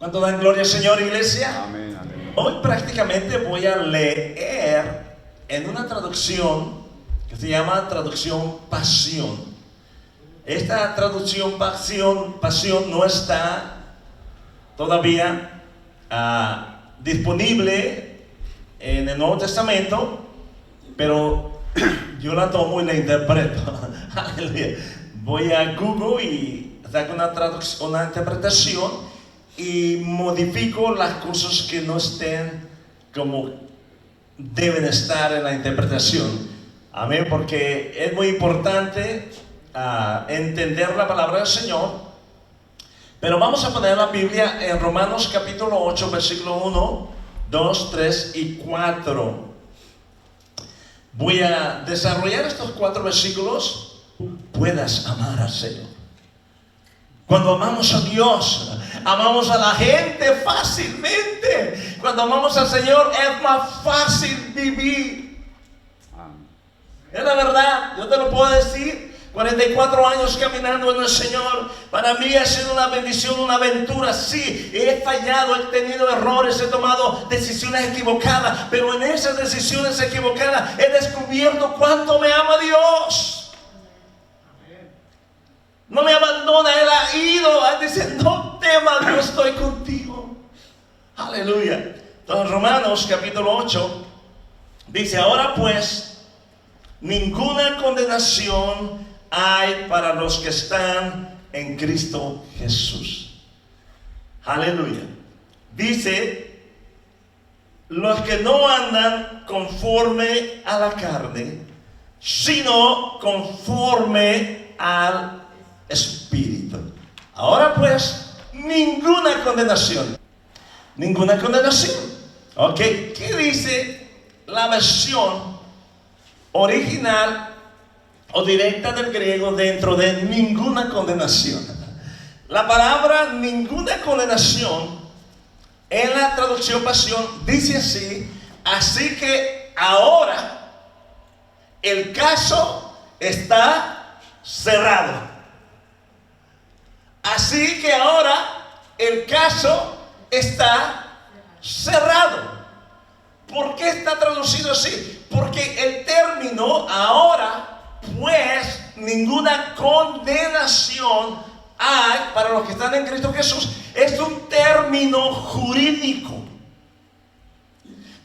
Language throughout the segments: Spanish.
¿Cuánto dan gloria al Señor, iglesia? Amén, amén. Hoy prácticamente voy a leer en una traducción que se llama traducción Pasión. Esta traducción Pasión no está todavía disponible en el Nuevo Testamento, pero yo la tomo y la interpreto. Aleluya. Voy a Google y saco una interpretación y modifico las cosas que no estén como deben estar en la interpretación. Amén, porque es muy importante entender la palabra del Señor. Pero vamos a poner la Biblia en Romanos capítulo 8, versículo 1, 2, 3 y 4. Voy a desarrollar estos 4 versículos. Puedas amar al Señor. Cuando amamos a Dios, amamos a la gente fácilmente. Cuando amamos al Señor es más fácil vivir. Es la verdad, yo te lo puedo decir. 44 años caminando en el Señor, para mí ha sido una bendición, una aventura. Sí, he fallado, he tenido errores, he tomado decisiones equivocadas, pero en esas decisiones equivocadas he descubierto cuánto me ama Dios. No me abandona, Él ha ido, Él dice, no temas, yo estoy contigo. Aleluya. Entonces Romanos capítulo 8 dice, ahora pues, ninguna condenación hay para los que están en Cristo Jesús. Aleluya. Dice, los que no andan conforme a la carne, sino conforme al Espíritu. Ahora pues, ninguna condenación. Ninguna condenación. ¿Ok? ¿Qué dice la versión original o directa del griego dentro de ninguna condenación? La palabra ninguna condenación en la traducción Pasión dice así: así que ahora el caso está cerrado. Así que ahora el caso está cerrado. ¿Por qué está traducido así? Porque el término ahora, pues, ninguna condenación hay para los que están en Cristo Jesús, es un término jurídico.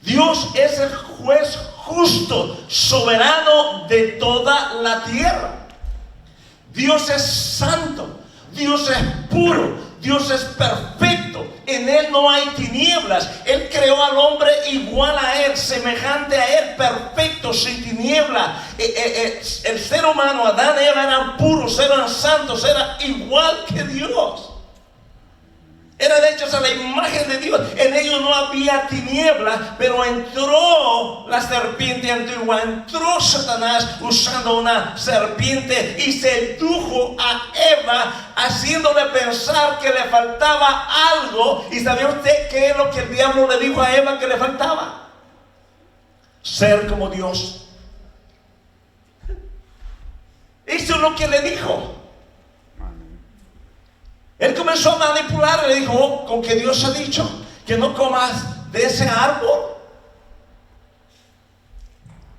Dios es el juez justo, soberano de toda la tierra. Dios es santo. Dios es puro, Dios es perfecto, en Él no hay tinieblas. Él creó al hombre igual a Él, semejante a Él, perfecto, sin tinieblas. El ser humano, Adán y Eva, eran puros, eran santos, era igual que Dios. Eran hechos a la imagen de Dios. En ellos no había tinieblas, pero entró la serpiente antigua, entró Satanás usando una serpiente y sedujo a Eva, haciéndole pensar que le faltaba algo. ¿Y sabía usted qué es lo que el diablo le dijo a Eva que le faltaba? Ser como Dios. Eso es lo que le dijo. Él comenzó a manipular y le dijo, oh, con que Dios ha dicho que no comas de ese árbol.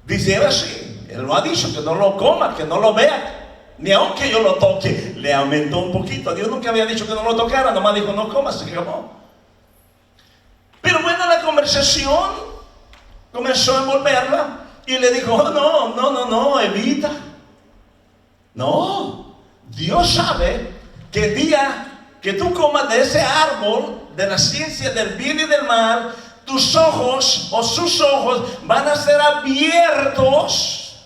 Dice Eva, sí, Él lo ha dicho, que no lo comas, que no lo veas, ni aunque yo lo toque. Le aumentó un poquito. Dios nunca había dicho que no lo tocara, nomás dijo, no comas, se acabó. Pero bueno, la conversación comenzó a envolverla y le dijo, oh, no, Evita. No, Dios sabe que el día que tú comas de ese árbol de la ciencia del bien y del mal, tus ojos o sus ojos van a ser abiertos,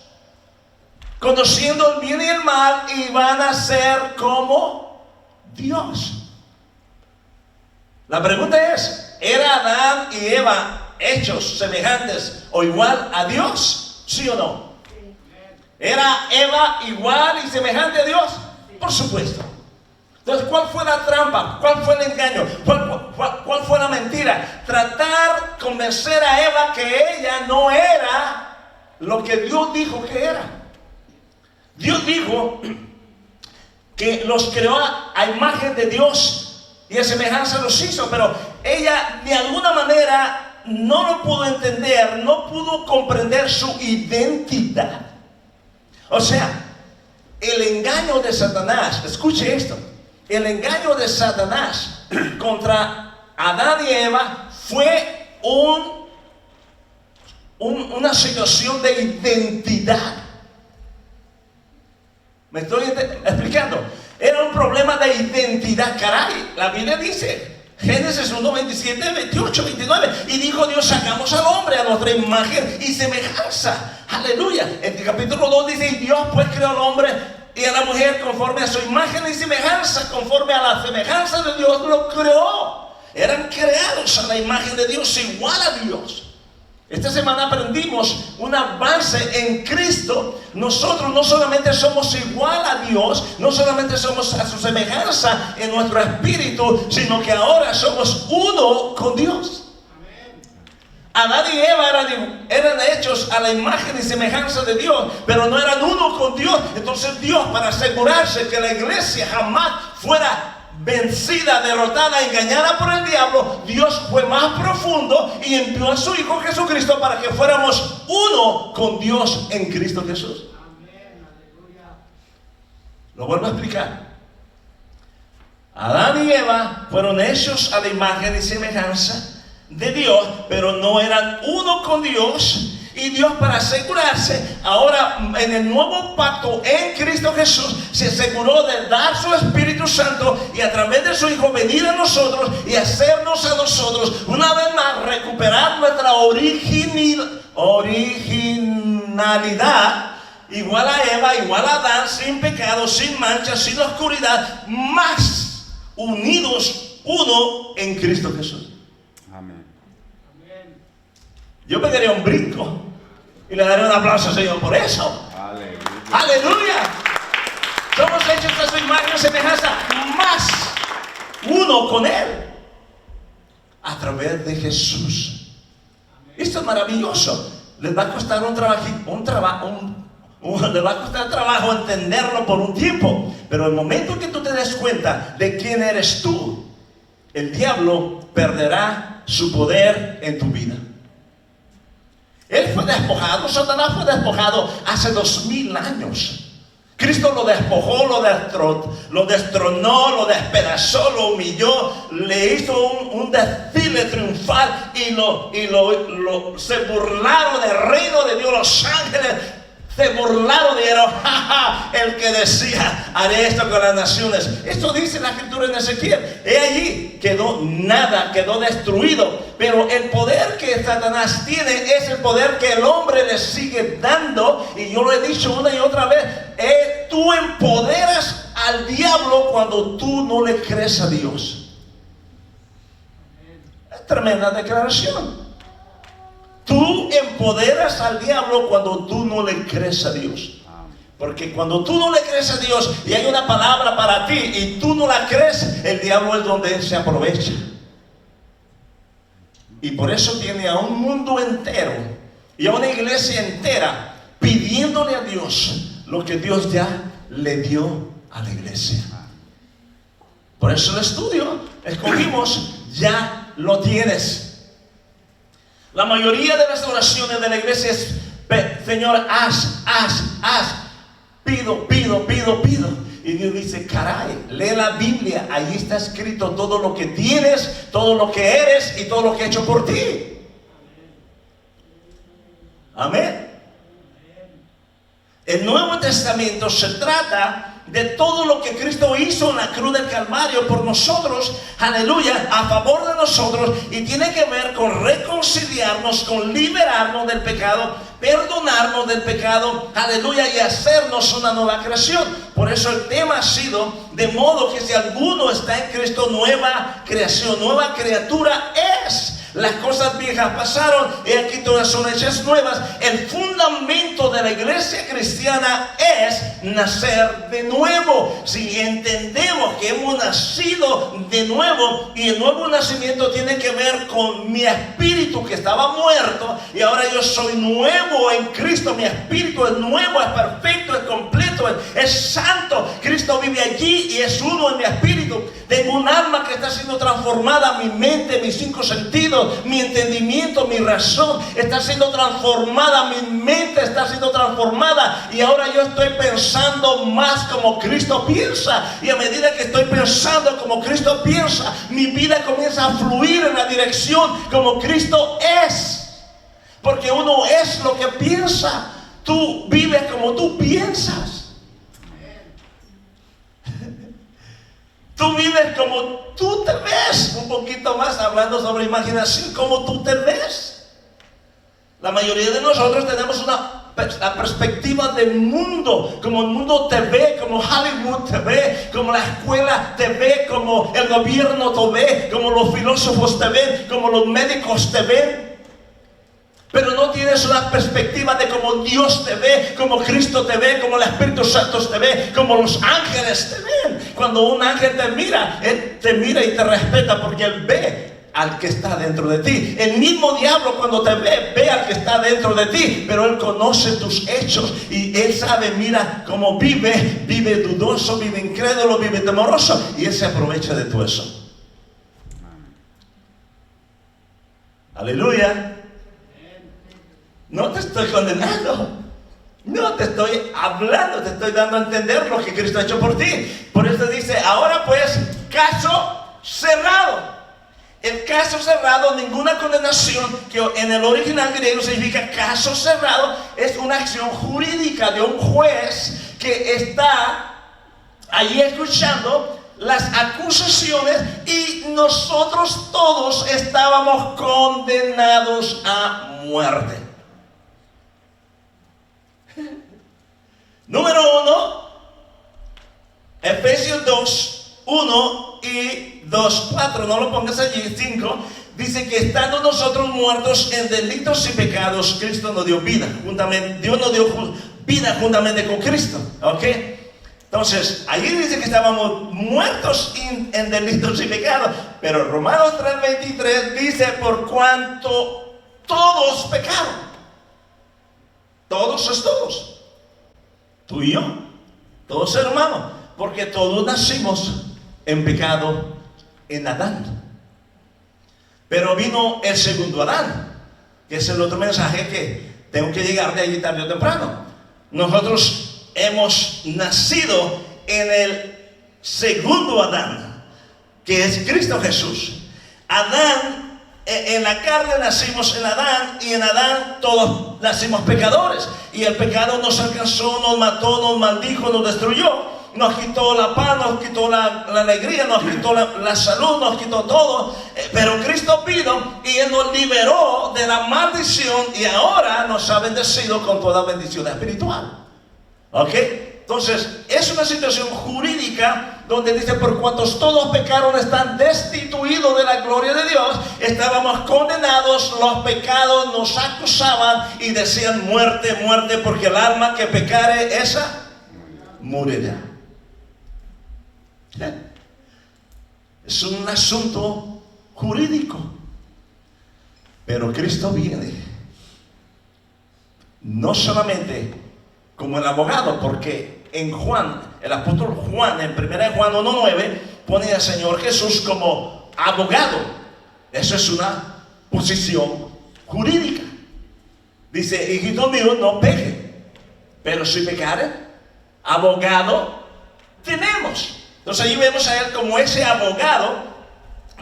conociendo el bien y el mal, y van a ser como Dios. La pregunta es, ¿era Adán y Eva hechos semejantes o igual a Dios? ¿Sí o no? ¿Era Eva igual y semejante a Dios? Por supuesto. Entonces, ¿cuál fue la trampa? ¿Cuál fue el engaño? ¿Cuál fue la mentira? Tratar de convencer a Eva que ella no era lo que Dios dijo que era. Dios dijo que los creó a imagen de Dios y a semejanza los hizo, pero ella de alguna manera no lo pudo entender, no pudo comprender su identidad. O sea, el engaño de Satanás, escuche esto, el engaño de Satanás contra Adán y Eva fue una situación de identidad. ¿Me estoy explicando? Era un problema de identidad, caray. La Biblia dice, Génesis 1, 27, 28, 29, y dijo Dios, hagamos al hombre a nuestra imagen y semejanza. Aleluya. En el capítulo 2 dice, y Dios pues creó al hombre y a la mujer conforme a su imagen y semejanza, conforme a la semejanza de Dios lo creó. Eran creados a la imagen de Dios, igual a Dios. Esta semana aprendimos una base en Cristo. Nosotros no solamente somos igual a Dios, no solamente somos a su semejanza en nuestro espíritu, sino que ahora somos uno con Dios. Adán y Eva eran hechos a la imagen y semejanza de Dios, pero no eran uno con Dios. Entonces Dios, para asegurarse que la iglesia jamás fuera vencida, derrotada, engañada por el diablo, Dios fue más profundo y envió a su Hijo Jesucristo para que fuéramos uno con Dios en Cristo Jesús. Lo vuelvo a explicar. Adán y Eva fueron hechos a la imagen y semejanza de Dios, pero no eran uno con Dios. Y Dios, para asegurarse, ahora en el nuevo pacto en Cristo Jesús, se aseguró de dar su Espíritu Santo y a través de su Hijo venir a nosotros y hacernos a nosotros una vez más recuperar nuestra originalidad, igual a Eva, igual a Adán, sin pecado, sin mancha, sin oscuridad, más unidos uno en Cristo Jesús. Amén. Yo pegaría un brinco y le daré un aplauso al Señor por eso. Aleluya. ¡Aleluya! Somos hechos a su imagen y semejanza, más uno con Él a través de Jesús. Esto es maravilloso. Les va a costar les va a costar trabajo entenderlo por un tiempo, pero el momento que tú te des cuenta de quién eres tú, el diablo perderá su poder en tu vida. Él fue despojado, Satanás fue despojado hace 2000 años. Cristo lo despojó, lo destronó, lo despedazó, lo humilló, le hizo un desfile triunfal y se burlaron del reino de Dios. Los ángeles se burlaron, dijeron, el que decía, haré esto con las naciones. Esto dice la escritura en Ezequiel. He allí quedó nada, quedó destruido. Pero el poder que Satanás tiene es el poder que el hombre le sigue dando. Y yo lo he dicho una y otra vez. Tú empoderas al diablo cuando tú no le crees a Dios. Es tremenda declaración. Tú empoderas al diablo cuando tú no le crees a Dios. Porque cuando tú no le crees a Dios y hay una palabra para ti y tú no la crees, el diablo es donde él se aprovecha. Y por eso tiene a un mundo entero y a una iglesia entera pidiéndole a Dios lo que Dios ya le dio a la iglesia. Por eso el estudio escogimos, ya lo tienes. La mayoría de las oraciones de la iglesia es, Señor, haz, pido. Y Dios dice, caray, lee la Biblia, ahí está escrito todo lo que tienes, todo lo que eres y todo lo que he hecho por ti. Amén. El Nuevo Testamento se trata de todo lo que Cristo hizo en la cruz del Calvario por nosotros, aleluya, a favor de nosotros, y tiene que ver con reconciliarnos, con liberarnos del pecado, perdonarnos del pecado, aleluya, y hacernos una nueva creación. Por eso el tema ha sido, de modo que si alguno está en Cristo, nueva creación, nueva criatura es. Las cosas viejas pasaron y aquí todas son hechas nuevas. El fundamento de la iglesia cristiana es nacer de nuevo. Si entendemos que hemos nacido de nuevo, y el nuevo nacimiento tiene que ver con mi espíritu que estaba muerto y ahora yo soy nuevo en Cristo. Mi espíritu es nuevo, es perfecto, es completo, es santo. Cristo vive allí y es uno en mi espíritu. Tengo un alma que está siendo transformada, mi mente, mis 5 sentidos, mi entendimiento, mi razón está siendo transformada, mi mente está siendo transformada y ahora yo estoy pensando más como Cristo piensa, y a medida que estoy pensando como Cristo piensa, mi vida comienza a fluir en la dirección como Cristo es, porque uno es lo que piensa. Tú vives como tú piensas. Tú vives como tú te ves. Un poquito más hablando sobre imaginación, como tú te ves. La mayoría de nosotros tenemos la perspectiva del mundo, como el mundo te ve, como Hollywood te ve, como la escuela te ve, como el gobierno te ve, como los filósofos te ven, como los médicos te ven. Pero no tienes una perspectiva de cómo Dios te ve, como Cristo te ve, como el Espíritu Santo te ve, como los ángeles te ven. Cuando un ángel te mira, él te mira y te respeta porque él ve al que está dentro de ti. El mismo diablo cuando te ve al que está dentro de ti, pero él conoce tus hechos y él sabe, mira cómo vive dudoso, vive incrédulo, vive temoroso, y él se aprovecha de todo eso. Aleluya. No te estoy condenando, no te estoy hablando, te estoy dando a entender lo que Cristo ha hecho por ti. Por eso dice, ahora pues, caso cerrado. El caso cerrado, ninguna condenación, que en el original griego significa caso cerrado, es una acción jurídica de un juez que está ahí escuchando las acusaciones, y nosotros todos estábamos condenados a muerte. Número 1, Efesios 2, 1 y 2, 4, no lo pongas allí, 5, dice que estando nosotros muertos en delitos y pecados, Cristo nos dio vida, Dios nos dio vida juntamente con Cristo, ¿ok? Entonces, allí dice que estábamos muertos en delitos y pecados, pero Romanos 3:23 dice, por cuanto todos pecaron, todos es todos. Tú y yo, todos ser humanos, porque todos nacimos en pecado en Adán. Pero vino el segundo Adán, que es el otro mensaje que tengo que llegar de allí tarde o temprano. Nosotros hemos nacido en el segundo Adán, que es Cristo Jesús. Adán, en la carne nacimos en Adán, y en Adán todos nacimos pecadores, y el pecado nos alcanzó, nos mató, nos maldijo, nos destruyó, nos quitó la paz, nos quitó la alegría, nos quitó la salud, nos quitó todo. Pero Cristo vino y Él nos liberó de la maldición, y ahora nos ha bendecido con toda bendición espiritual. ¿Ok? Entonces, es una situación jurídica donde dice, por cuantos todos pecaron, están destituidos de la gloria de Dios. Estábamos condenados, los pecados nos acusaban y decían muerte, muerte, porque el alma que pecare, esa morirá. Es un asunto jurídico. Pero Cristo viene no solamente como el abogado, porque en Juan, el apóstol Juan, en 1 Juan 1:9, pone al Señor Jesús como abogado. Eso es una posición jurídica. Dice, hijito mío, no peque, pero si pecare, abogado tenemos. Entonces allí vemos a Él como ese abogado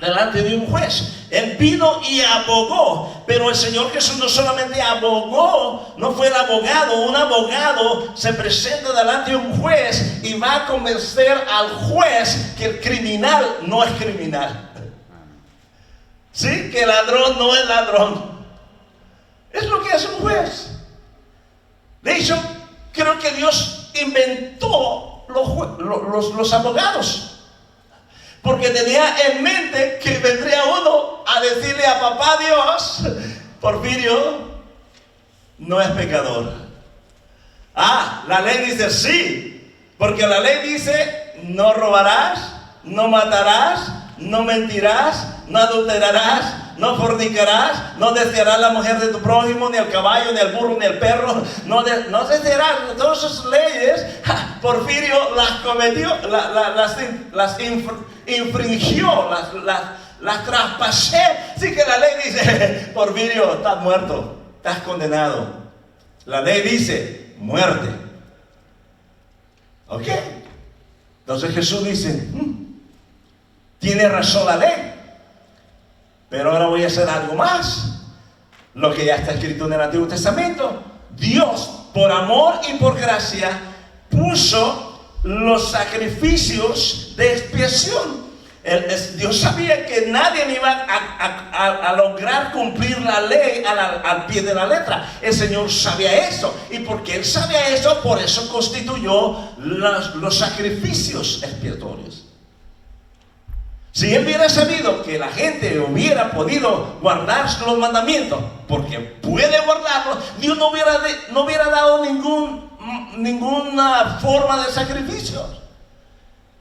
delante de un juez. Él vino y abogó, pero el Señor Jesús no solamente abogó, no fue el abogado. Un abogado se presenta delante de un juez y va a convencer al juez que el criminal no es criminal. ¿Sí? Que el ladrón no es ladrón. Es lo que hace un juez. De hecho, creo que Dios inventó los abogados, porque tenía en mente que vendría uno a decirle frente a papá Dios, Porfirio no es pecador. La ley dice sí, porque la ley dice: no robarás, no matarás, no mentirás, no adulterarás, no fornicarás, no desearás la mujer de tu prójimo, ni el caballo, ni el burro, ni el perro, no desearás. Todas esas leyes, Porfirio las cometió, las infringió, las traspasé. Así que la ley dice: Porfirio, estás muerto, estás condenado. La ley dice muerte. ¿Ok? Entonces Jesús dice: tiene razón la ley, pero ahora voy a hacer algo más. Lo que ya está escrito en el Antiguo Testamento. Dios, por amor y por gracia, puso los sacrificios de expiación. Dios sabía que nadie iba a lograr cumplir la ley al pie de la letra. El Señor sabía eso, y porque Él sabía eso, por eso constituyó los sacrificios expiatorios. Si Él hubiera sabido que la gente hubiera podido guardar los mandamientos, porque puede guardarlos, Dios no hubiera dado ninguna forma de sacrificios.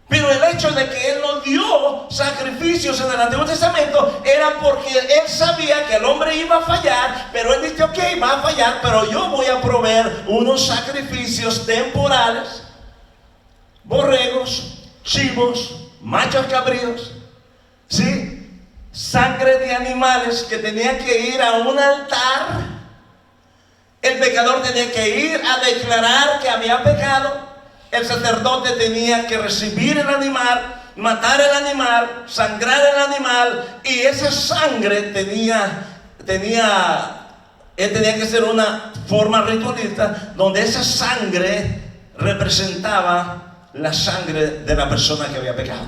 Pero el hecho de que Él no dio sacrificios en el Antiguo Testamento era porque Él sabía que el hombre iba a fallar. Pero Él dice: ok, va a fallar, pero yo voy a proveer unos sacrificios temporales: borregos, chivos, machos cabríos, ¿sí? Sangre de animales que tenía que ir a un altar. El pecador tenía que ir a declarar que había pecado. El sacerdote tenía que recibir el animal, matar el animal, sangrar el animal, y esa sangre tenía que ser una forma ritualista, donde esa sangre representaba la sangre de la persona que había pecado.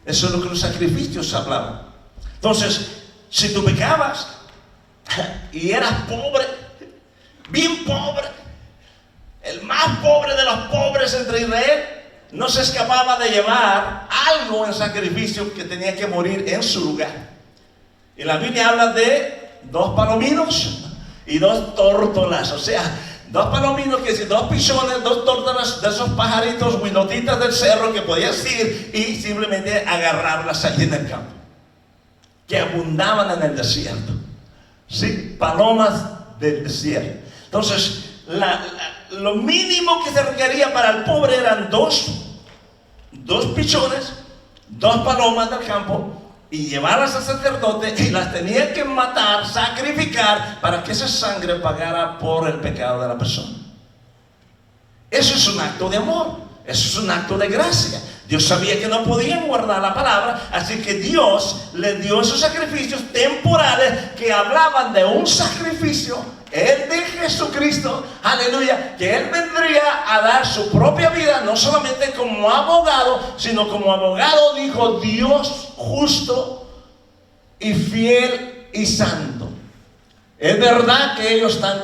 Eso es lo que los sacrificios hablaban. Entonces, si tú pecabas y eras pobre, bien pobre, el más pobre de los pobres entre Israel, no se escapaba de llevar algo en sacrificio que tenía que morir en su lugar. Y la Biblia habla de 2 palominos y 2 tórtolas. O sea, 2 palominos, que si 2 pichones, 2 tórtolas de esos pajaritos, huinotitas del cerro, que podías ir y simplemente agarrarlas allí en el campo, que abundaban en el desierto. Sí, palomas del desierto. Entonces, lo mínimo que se requería para el pobre eran 2 pichones, 2 palomas del campo, y llevarlas al sacerdote, y las tenía que matar, sacrificar, para que esa sangre pagara por el pecado de la persona. Eso es un acto de amor, eso es un acto de gracia. Dios sabía que no podían guardar la palabra, así que Dios les dio esos sacrificios temporales que hablaban de un sacrificio, el de Jesucristo, aleluya, que Él vendría a dar su propia vida, no solamente como abogado, sino como abogado, dijo, Dios justo y fiel y santo. Es verdad que ellos están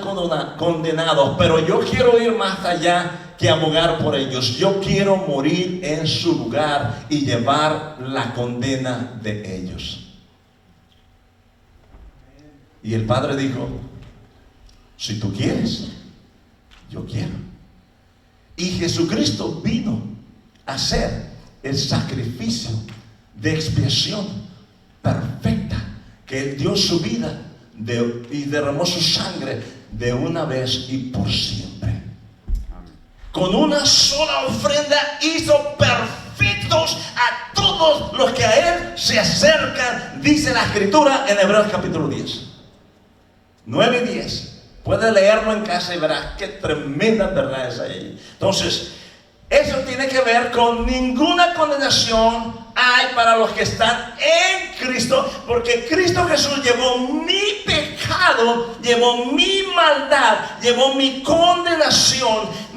condenados, pero yo quiero ir más allá que abogar por ellos. Yo quiero morir en su lugar y llevar la condena de ellos. Y el Padre dijo: si tú quieres, yo quiero. Y Jesucristo vino a ser el sacrificio de expiación perfecta, que Él dio su vida y derramó su sangre de una vez y por siempre. Con una sola ofrenda hizo perfectos a todos los que a Él se acercan, dice la Escritura en Hebreos capítulo 10, 9 y 10. Puedes leerlo en casa y verás qué tremenda verdad es ahí. Entonces, eso tiene que ver con ninguna condenación hay para los que están en Cristo, porque Cristo Jesús llevó mi pecado, llevó mi maldad, llevó mi condenación,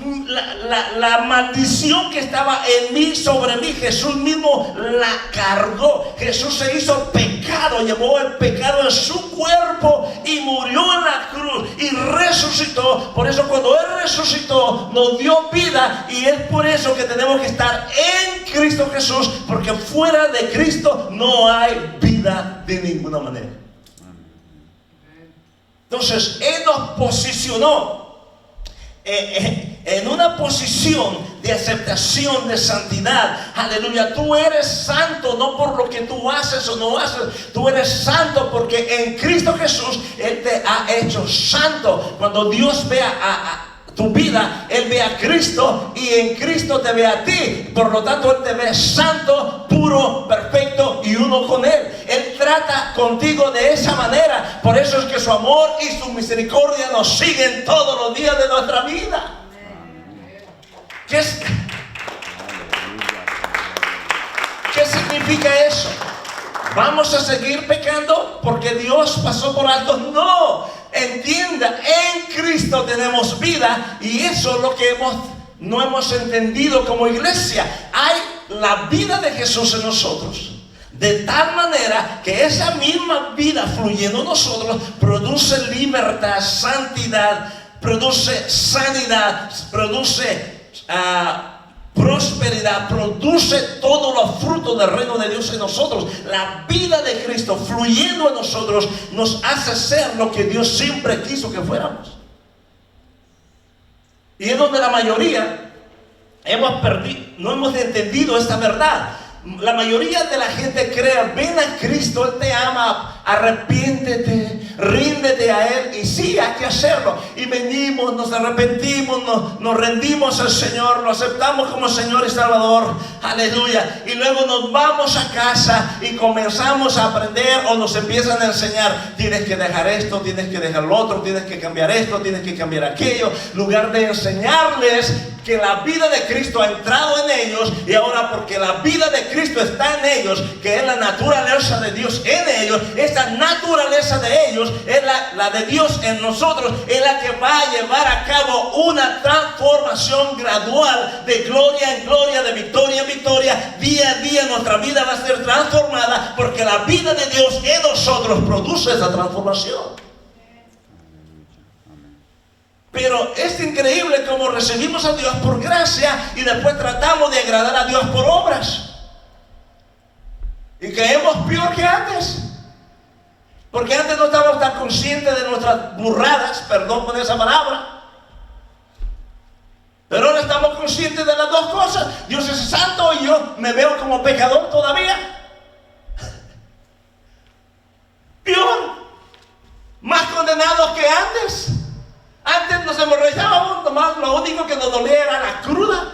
la maldición que estaba en mí, sobre mí, Jesús mismo la cargó. Jesús se hizo pecado, llevó el pecado en su cuerpo y murió en la cruz y resucitó. Por eso cuando Él resucitó nos dio vida, y es por eso que tenemos que estar en Cristo Jesús, porque fuera de Cristo no hay vida. vida de ninguna manera. Entonces, Él nos posicionó en una posición de aceptación, de santidad. Aleluya. Tú eres santo no por lo que tú haces o no haces. Tú eres santo porque en Cristo Jesús Él te ha hecho santo. Cuando Dios vea a tu vida, Él ve a Cristo y en Cristo te ve a ti. Por lo tanto, Él te ve santo, puro, perfecto y uno con Él. Él trata contigo de esa manera. Por eso es que su amor y su misericordia nos siguen todos los días de nuestra vida. ¿Qué significa eso? ¿Vamos a seguir pecando porque Dios pasó por alto? No. Entienda, en Cristo tenemos vida y eso es lo que no hemos entendido como iglesia. Hay la vida de Jesús en nosotros, de tal manera que esa misma vida fluyendo en nosotros produce libertad, santidad, produce sanidad, produce prosperidad, produce todos los frutos del reino de Dios en nosotros. La vida de Cristo fluyendo en nosotros nos hace ser lo que Dios siempre quiso que fuéramos. Y es donde la mayoría no hemos entendido esta verdad. La mayoría de la gente cree: ven a Cristo, Él te ama, arrepiéntete, ríndete a Él. Y sí, hay que hacerlo. Y venimos, nos arrepentimos, nos rendimos al Señor, lo aceptamos como Señor y Salvador. Aleluya. Y luego nos vamos a casa y comenzamos a aprender, o nos empiezan a enseñar: tienes que dejar esto, tienes que dejar lo otro, tienes que cambiar esto, tienes que cambiar aquello. En lugar de enseñarles que la vida de Cristo ha entrado en ellos, y ahora porque la vida de Cristo está en ellos, que es la naturaleza de Dios en ellos, esta naturaleza de ellos es la de Dios en nosotros, es la que va a llevar a cabo una transformación gradual de gloria en gloria, de victoria en victoria. Día a día nuestra vida va a ser transformada porque la vida de Dios en nosotros produce esa transformación. Pero es increíble cómo recibimos a Dios por gracia y después tratamos de agradar a Dios por obras. Y caemos peor que antes. Porque antes no estábamos tan conscientes de nuestras burradas, perdón por esa palabra. Pero ahora estamos conscientes de las dos cosas. Dios es santo y yo me veo como pecador todavía. Peor. Más condenados que antes. Antes nos emborrachábamos, nomás lo único que nos dolía era la cruda.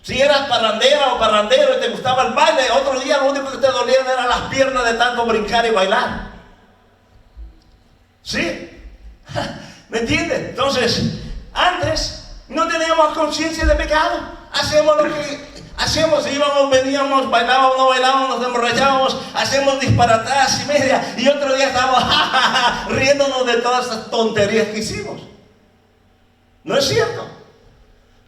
Si eras parrandera o parrandero y te gustaba el baile, otro día lo único que te dolía eran las piernas de tanto brincar y bailar. ¿Sí? ¿Me entiendes? Entonces, antes no teníamos conciencia de pecado. Hacíamos lo que hacíamos, íbamos, veníamos, bailábamos, no bailábamos, nos emborrachábamos, hacemos disparatadas y media, y otro día estábamos riéndonos de todas esas tonterías que hicimos. ¿No es cierto?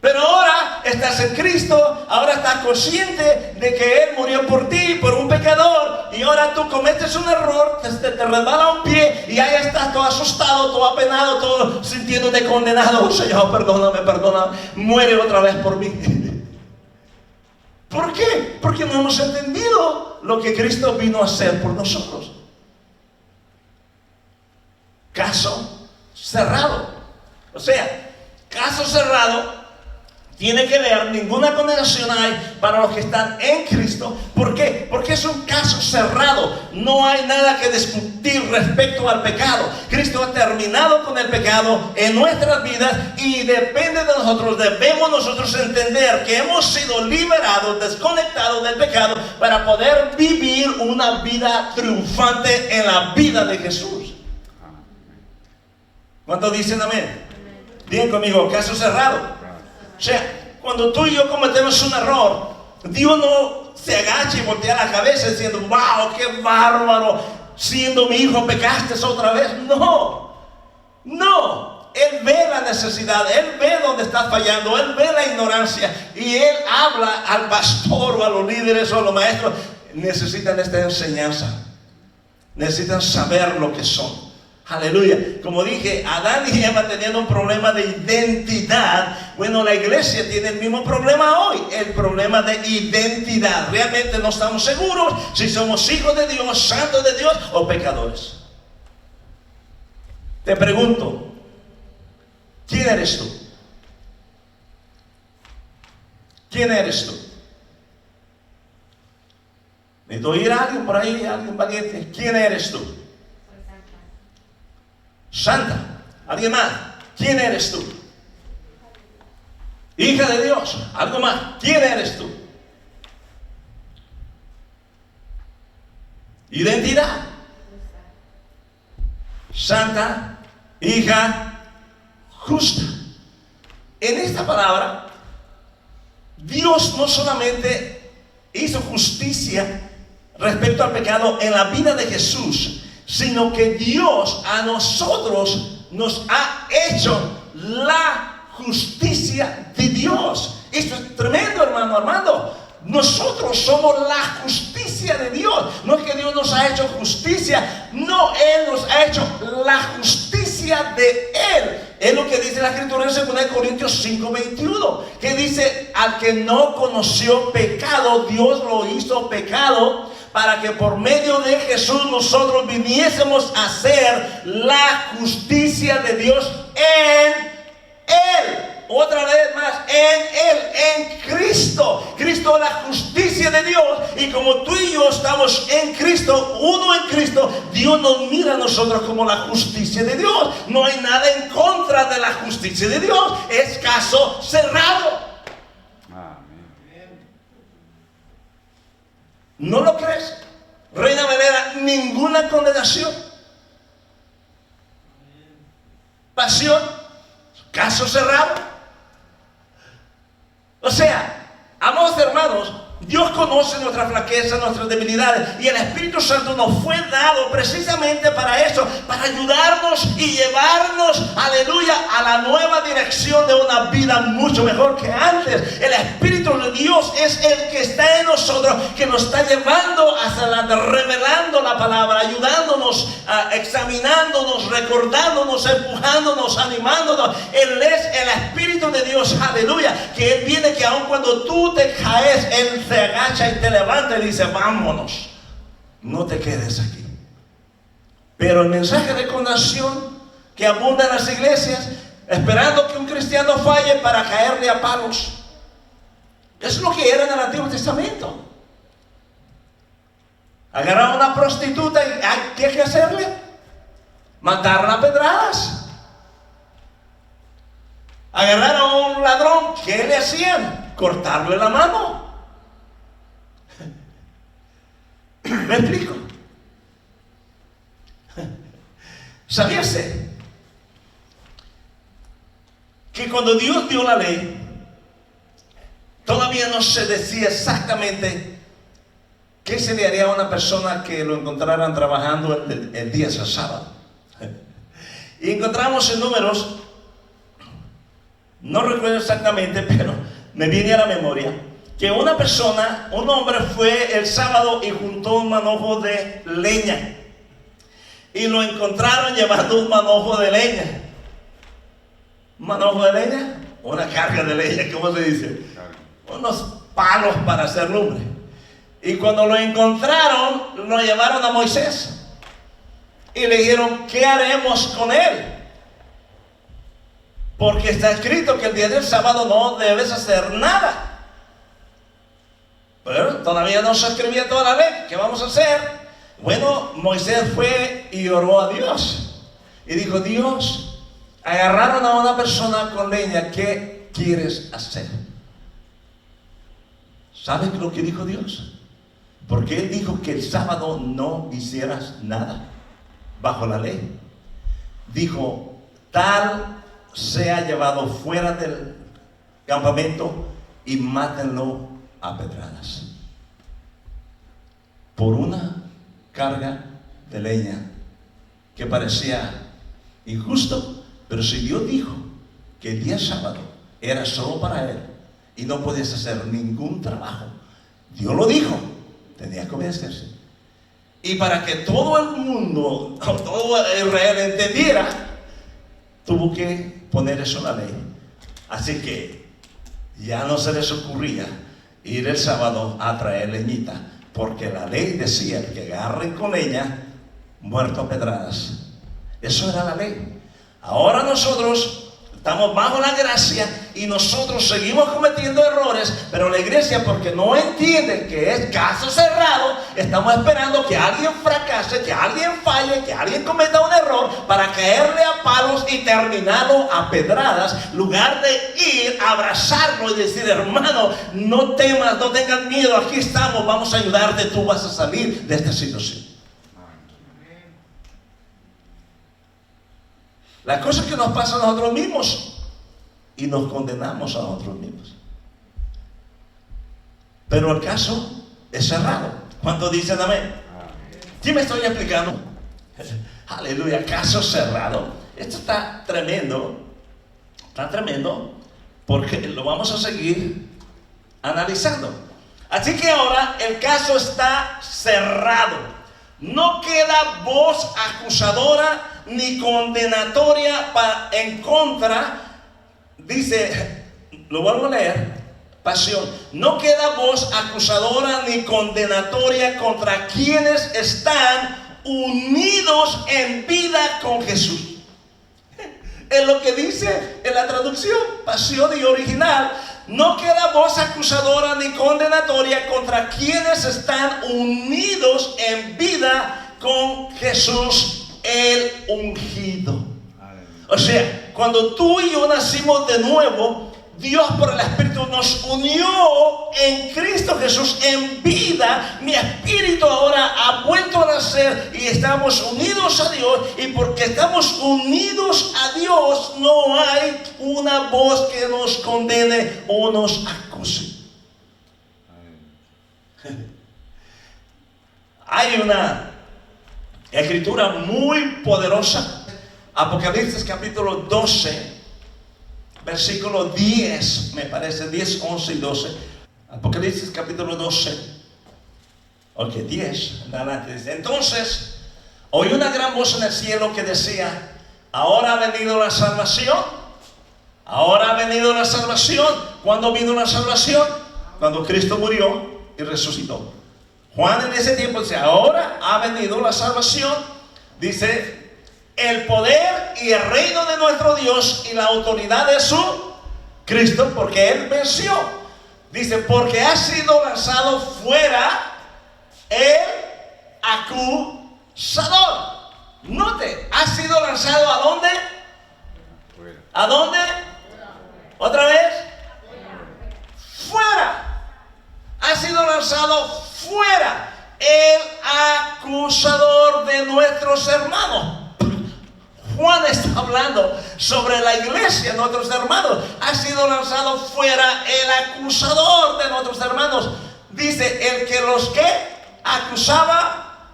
Pero ahora estás en Cristo, ahora estás consciente de que Él murió por ti, por un pecador, y ahora tú cometes un error, te resbala un pie y ahí estás todo asustado, todo apenado, todo sintiéndote condenado. Oh, Señor, perdóname, muere otra vez por mí. ¿Por qué? Porque no hemos entendido lo que Cristo vino a hacer por nosotros. Caso cerrado. O sea, caso cerrado. Tiene que ver, ninguna condenación hay para los que están en Cristo. ¿Por qué? Porque es un caso cerrado. No hay nada que discutir respecto al pecado. Cristo ha terminado con el pecado en nuestras vidas y depende de nosotros. Debemos nosotros entender que hemos sido liberados, desconectados del pecado para poder vivir una vida triunfante en la vida de Jesús. ¿Cuántos dicen amén? Digan conmigo, caso cerrado. O sea, cuando tú y yo cometemos un error, Dios no se agacha y voltea la cabeza diciendo: wow, qué bárbaro, siendo mi hijo pecaste otra vez. No, Él ve la necesidad, Él ve dónde estás fallando, Él ve la ignorancia y Él habla al pastor o a los líderes o a los maestros. Necesitan esta enseñanza, necesitan saber lo que son. Aleluya. Como dije, Adán y Eva tenían un problema de identidad. Bueno, la iglesia tiene el mismo problema hoy, el problema de identidad. Realmente no estamos seguros si somos hijos de Dios, santos de Dios o pecadores. Te pregunto, ¿quién eres tú? ¿Quién eres tú? Necesito oír a alguien por ahí, alguien valiente. ¿Quién eres tú? Santa. ¿Alguien más? ¿Quién eres tú? Hija de Dios. ¿Algo más? ¿Quién eres tú? Identidad. Santa, hija, justa. En esta palabra, Dios no solamente hizo justicia respecto al pecado en la vida de Jesús, sino que Dios a nosotros nos ha hecho la justicia de Dios. Esto es tremendo, hermano Armando. Nosotros somos la justicia de Dios. No es que Dios nos ha hecho justicia, no, Él nos ha hecho la justicia de Él. Es lo que dice la Escritura en 2 Corintios 5:21, que dice: al que no conoció pecado, Dios lo hizo pecado, para que por medio de Jesús nosotros viniésemos a ser la justicia de Dios en Él. Otra vez más, en Él, en Cristo. Cristo es la justicia de Dios. Y como tú y yo estamos en Cristo, uno en Cristo, Dios nos mira a nosotros como la justicia de Dios. No hay nada en contra de la justicia de Dios. Es caso cerrado. ¿No lo crees? Reina Valera, ninguna condenación. Pasión, caso cerrado. O sea, amados hermanos, Dios conoce nuestras flaquezas, nuestras debilidades, y el Espíritu Santo nos fue dado precisamente para eso, para ayudarnos y llevarnos, aleluya, a la nueva dirección de una vida mucho mejor que antes. El Espíritu de Dios es el que está en nosotros, que nos está llevando hacia revelando la palabra, ayudándonos, examinándonos, recordándonos, empujándonos, animándonos. Él es el Espíritu de Dios, aleluya, que Él viene, que aun cuando tú te caes, Él se agacha y te levanta y dice: vámonos, no te quedes aquí. Pero el mensaje de condenación que abunda en las iglesias, esperando que un cristiano falle para caerle a palos, es lo que era en el Antiguo Testamento. Agarrar a una prostituta y ¿qué hay que hacerle? Matarla a pedradas. Agarrar a un ladrón, ¿qué le hacían? Cortarle la mano. ¿Me explico? ¿Sabías que cuando Dios dio la ley, todavía no se decía exactamente qué se le haría a una persona que lo encontraran trabajando el día del sábado? Y encontramos en Números, no recuerdo exactamente, pero me viene a la memoria, que una persona, un hombre, fue el sábado y juntó un manojo de leña. Y lo encontraron llevando un manojo de leña. ¿Un manojo de leña? Una carga de leña, ¿cómo se dice? Unos palos para hacer lumbre. Y cuando lo encontraron, lo llevaron a Moisés. Y le dijeron: ¿qué haremos con él? Porque está escrito que el día del sábado no debes hacer nada. Pero todavía no se escribía toda la ley. ¿Qué vamos a hacer? Bueno, Moisés fue y oró a Dios. Y dijo: Dios, agarraron a una persona con leña, ¿qué quieres hacer? ¿Sabes lo que dijo Dios? Porque Él dijo que el sábado no hicieras nada bajo la ley. Dijo: tal sea llevado fuera del campamento y mátenlo a pedradas por una carga de leña que parecía injusto. Pero si Dios dijo que el día sábado era solo para Él y no podías hacer ningún trabajo, Dios lo dijo, tenía que obedecerse. Y para que todo el mundo, todo Israel entendiera, tuvo que poner eso en la ley. Así que ya no se les ocurría ir el sábado a traer leñita, porque la ley decía que agarren con leña, muerto a pedradas. Eso era la ley. Ahora nosotros estamos bajo la gracia y nosotros seguimos cometiendo errores, pero la iglesia, porque no entiende que es caso cerrado, estamos esperando que alguien fracase, que alguien falle, que alguien cometa un error para caerle a palos y terminarlo a pedradas, lugar de ir a abrazarlo y decir: hermano, no temas, no tengas miedo, aquí estamos, vamos a ayudarte, tú vas a salir de esta situación. La cosa es que nos pasa a nosotros mismos y nos condenamos a nosotros mismos. Pero el caso es cerrado. ¿Cuántos dicen amén? ¿Sí me estoy explicando? Aleluya, caso cerrado. Esto está tremendo, porque lo vamos a seguir analizando. Así que ahora el caso está cerrado. No queda voz acusadora ni condenatoria en contra. Dice, lo vuelvo a leer, pasión. No queda voz acusadora ni condenatoria contra quienes están unidos en vida con Jesús. Es lo que dice en la traducción, pasión y original. No queda voz acusadora ni condenatoria contra quienes están unidos en vida con Jesús, el ungido. O sea, cuando tú y yo nacimos de nuevo, Dios por el Espíritu nos unió en Cristo Jesús en vida. Mi espíritu ahora ha vuelto a nacer y estamos unidos a Dios. Y porque estamos unidos a Dios, no hay una voz que nos condene o nos acuse. Hay una escritura muy poderosa, Apocalipsis capítulo 12, versículo 10, me parece, 10, 11 y 12. Apocalipsis capítulo 12, 10, adelante. Dice: entonces oí una gran voz en el cielo que decía: ahora ha venido la salvación. Ahora ha venido la salvación. ¿Cuándo vino la salvación? Cuando Cristo murió y resucitó. Juan en ese tiempo dice: ahora ha venido la salvación. Dice: el poder y el reino de nuestro Dios y la autoridad de su Cristo, porque Él venció. Dice: porque ha sido lanzado fuera el acusador. Note, ha sido lanzado ¿a dónde? ¿A dónde? ¿Otra vez? Fuera. Ha sido lanzado fuera el acusador de nuestros hermanos. Juan está hablando sobre la iglesia, nuestros hermanos. Ha sido lanzado fuera el acusador de nuestros hermanos. Dice: el que los que acusaba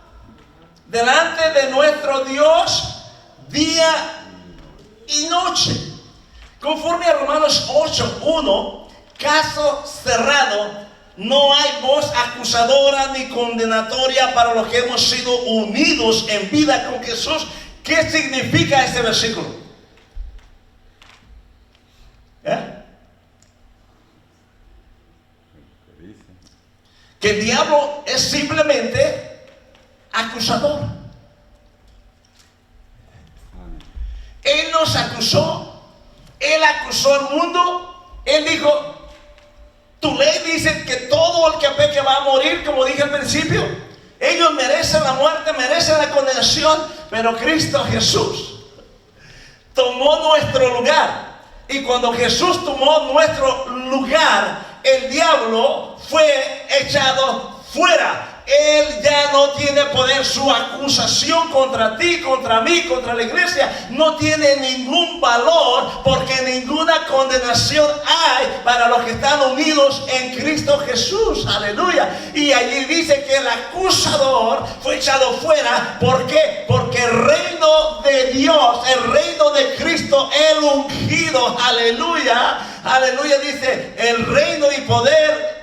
delante de nuestro Dios día y noche. Conforme a Romanos 8:1, caso cerrado. No hay voz acusadora ni condenatoria para los que hemos sido unidos en vida con Jesús. ¿Qué significa este versículo? Que el diablo es simplemente acusador. Él nos acusó. Él acusó al mundo. Él dijo: tu ley dice que todo el que peque va a morir, como dije al principio. Ellos merecen la muerte, merecen la condenación, pero Cristo Jesús tomó nuestro lugar. Y cuando Jesús tomó nuestro lugar, el diablo fue echado fuera. Él ya no tiene poder. Su acusación contra ti, contra mí, contra la iglesia no tiene ningún valor, porque ninguna condenación hay para los que están unidos en Cristo Jesús. Aleluya. Y allí dice que el acusador fue echado fuera. ¿Por qué? Porque el reino de Dios, el reino de Cristo, el ungido, aleluya, aleluya, dice: el reino y poder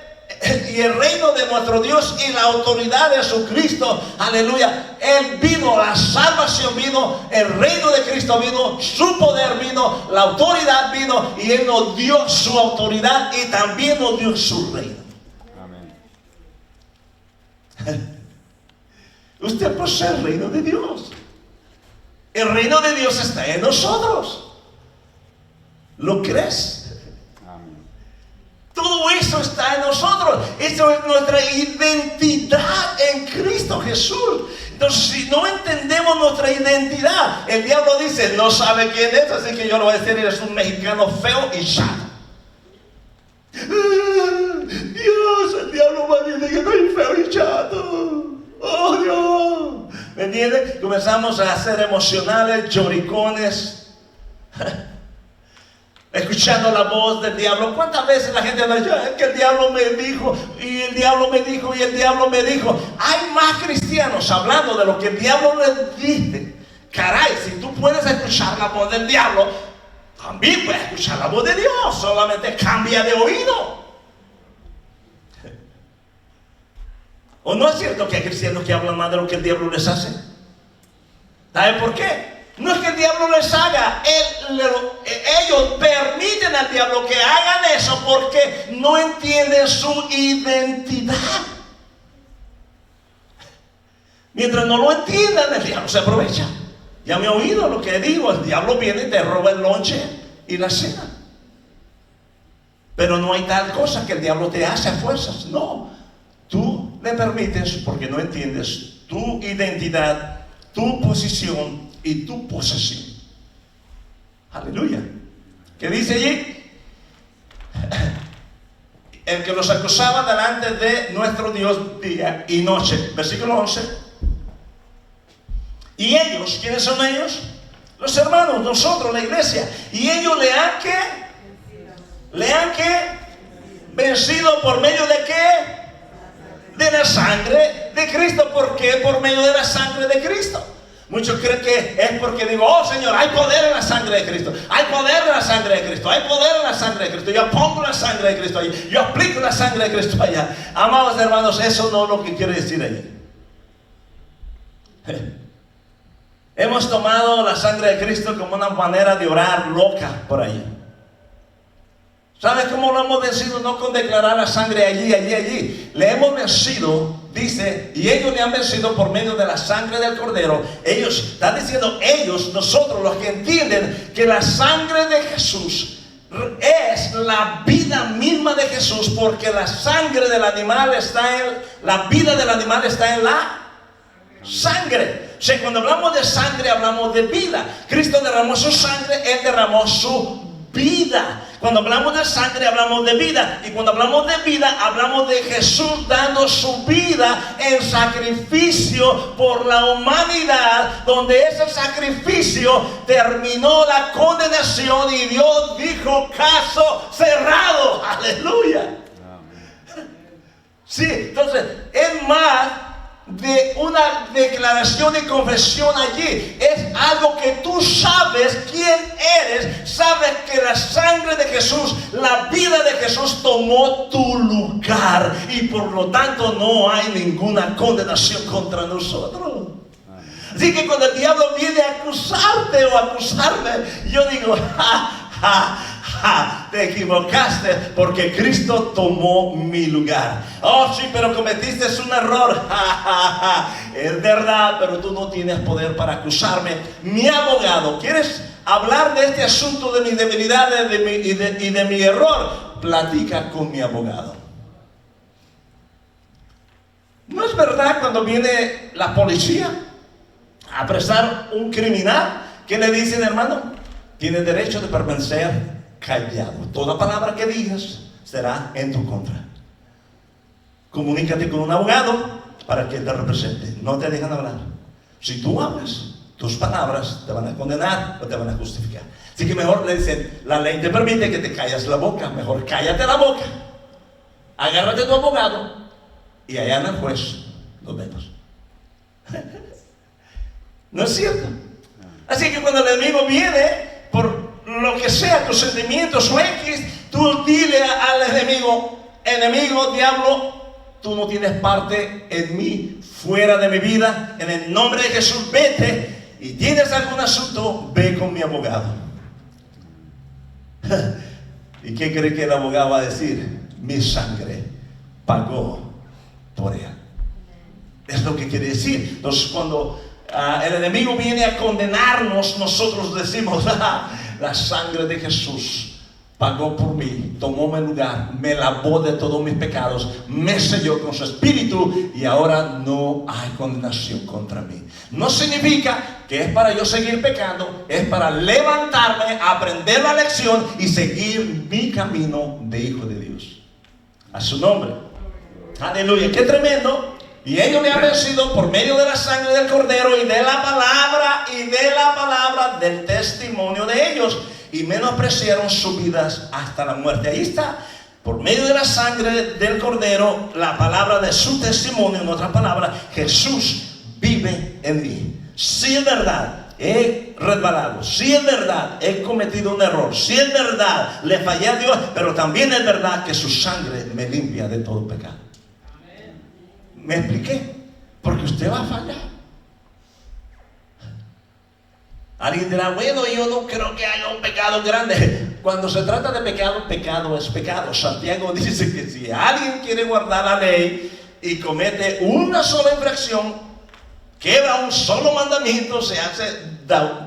y el reino de nuestro Dios y la autoridad de Jesucristo. Aleluya. Él vino, la salvación vino, el reino de Cristo vino, su poder vino, la autoridad vino, y Él nos dio su autoridad y también nos dio su reino. Amén. Usted posee el reino de Dios. El reino de Dios está en nosotros. ¿Lo crees? Todo eso está en nosotros. Eso es nuestra identidad en Cristo Jesús. Entonces, si no entendemos nuestra identidad, el diablo dice, no sabe quién es, así que yo le voy a decir, eres un mexicano feo y chato. Dios, el diablo va a decir que soy feo y chato. Oh, Dios. ¿Me entiendes? Comenzamos a ser emocionales, lloricones. Escuchando la voz del diablo. ¿Cuántas veces la gente dice, es que el diablo me dijo, y el diablo me dijo, y el diablo me dijo? Hay más cristianos hablando de lo que el diablo les dice. Caray, si tú puedes escuchar la voz del diablo, también puedes escuchar la voz de Dios. Solamente cambia de oído. ¿O no es cierto que hay cristianos que hablan más de lo que el diablo les hace? ¿Saben por qué? No es que el diablo les haga, ellos permiten al diablo que hagan eso porque no entienden su identidad. Mientras no lo entiendan, el diablo se aprovecha. Ya me he oído lo que digo, el diablo viene y te roba el lonche y la cena. Pero no hay tal cosa que el diablo te hace a fuerzas, no. Tú le permites porque no entiendes tu identidad, tu posición y tu posesión. Aleluya. ¿Qué dice allí? El que los acusaba delante de nuestro Dios día y noche. Versículo 11. Y ellos, ¿quiénes son ellos? Los hermanos, nosotros, la iglesia. Y ellos le han ¿qué? ¿Le han qué? Vencido por medio de qué? De la sangre de Cristo. ¿Por qué? Por medio de la sangre de Cristo. Muchos creen que es porque digo, oh Señor, hay poder en la sangre de Cristo. Hay poder en la sangre de Cristo. Hay poder en la sangre de Cristo. Yo pongo la sangre de Cristo allí. Yo aplico la sangre de Cristo allá. Amados hermanos, eso no es lo que quiere decir allí. Hemos tomado la sangre de Cristo como una manera de orar loca por ahí. ¿Sabes cómo lo hemos vencido? No con declarar la sangre allí. Le hemos vencido, dice, y ellos le han vencido por medio de la sangre del Cordero. Ellos, están diciendo ellos, nosotros los que entienden que la sangre de Jesús es la vida misma de Jesús, porque la sangre del animal está en, la vida del animal está en la sangre. O sea, cuando hablamos de sangre, hablamos de vida. Cristo derramó su sangre, Él derramó su vida. Cuando hablamos de sangre, hablamos de vida. Y cuando hablamos de vida, hablamos de Jesús dando su vida en sacrificio por la humanidad, donde ese sacrificio terminó la condenación y Dios dijo, caso cerrado. Aleluya. Sí, entonces es más de una declaración y confesión allí. Es algo que tú sabes quién eres. Sabes que la sangre de Jesús, la vida de Jesús tomó tu lugar, y por lo tanto no hay ninguna condenación contra nosotros. Así que cuando el diablo viene a acusarte o a acusarme, yo digo, te equivocaste, porque Cristo tomó mi lugar. Oh sí, pero cometiste un error. Es verdad, pero tú no tienes poder para acusarme. Mi abogado, ¿quieres hablar de este asunto de mis debilidades y de mi error? Platica con mi abogado. ¿No es verdad cuando viene la policía a apresar un criminal, que le dicen, hermano, tienes derecho de permanecer callado? Toda palabra que digas será en tu contra. Comunícate con un abogado para que te represente. No te dejan hablar. Si tú hablas, tus palabras te van a condenar o te van a justificar. Así que mejor le dicen, la ley te permite que te calles la boca. Mejor cállate la boca, agárrate a tu abogado y allá en el juez nos vemos. ¿No es cierto? Así que cuando el enemigo viene, por lo que sea, tus sentimientos o X, tú dile al enemigo, diablo, tú no tienes parte en mí, fuera de mi vida. En el nombre de Jesús, vete. Y tienes algún asunto, ve con mi abogado. ¿Y qué cree que el abogado va a decir? Mi sangre pagó por él. Es lo que quiere decir. Entonces, cuando el enemigo viene a condenarnos, nosotros decimos: la sangre de Jesús pagó por mí, tomó mi lugar, me lavó de todos mis pecados, me selló con su espíritu y ahora no hay condenación contra mí. No significa que es para yo seguir pecando, es para levantarme, aprender la lección y seguir mi camino de hijo de Dios. A su nombre. Aleluya, qué tremendo. Y ellos le han vencido por medio de la sangre del Cordero y de la palabra del testimonio de ellos, y menospreciaron sus vidas hasta la muerte. Ahí está, por medio de la sangre del Cordero, la palabra de su testimonio. En otras palabras, Jesús vive en mí. Si es verdad, he resbalado, si es verdad, he cometido un error, si es verdad, le fallé a Dios, pero también es verdad que su sangre me limpia de todo pecado. ¿Me expliqué? Porque usted va a fallar. Alguien dirá: bueno, yo no creo que haya un pecado grande. Cuando se trata de pecado, pecado es pecado. Santiago dice que si alguien quiere guardar la ley y comete una sola infracción, quebra un solo mandamiento, se hace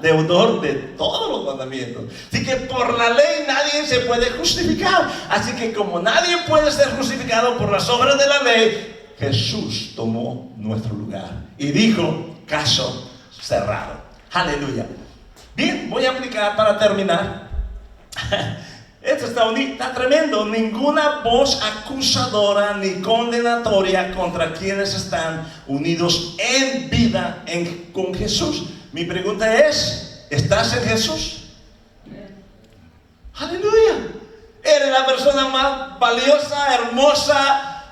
deudor de todos los mandamientos. Así que por la ley nadie se puede justificar. Así que como nadie puede ser justificado por las obras de la ley, Jesús tomó nuestro lugar y dijo: caso cerrado. Aleluya. Bien, voy a aplicar para terminar. Esto está tremendo. Ninguna voz acusadora ni condenatoria contra quienes están unidos en vida con Jesús. Mi pregunta es: ¿estás en Jesús? Aleluya. Eres la persona más valiosa, hermosa,